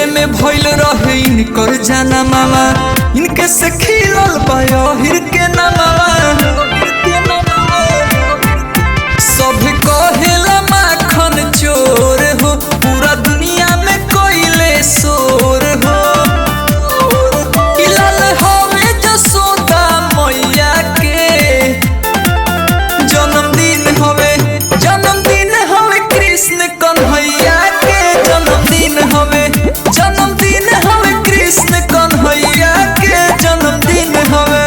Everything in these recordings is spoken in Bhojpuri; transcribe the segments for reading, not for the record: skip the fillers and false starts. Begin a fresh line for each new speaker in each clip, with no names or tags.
सोलह में भइल रहे इनकर जाना मामा, इनके से खिलल बाहिर के नामा। सब कहेला माखन चोर हो, पूरा दुनिया में कोइले शोर हो। इलाल हवे जसोदा मैया के जन्मदिन हवे, जन्मदिन हवे कृष्ण कन्हैया के जन्मदिन हवे, जन्मदिन हवे कृष्ण कन्हैया के जन्मदिन हवे।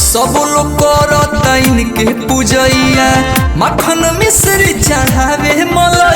सब लोग करता इनके पूजैया, मक्खन मिश्री चढ़ावे मला।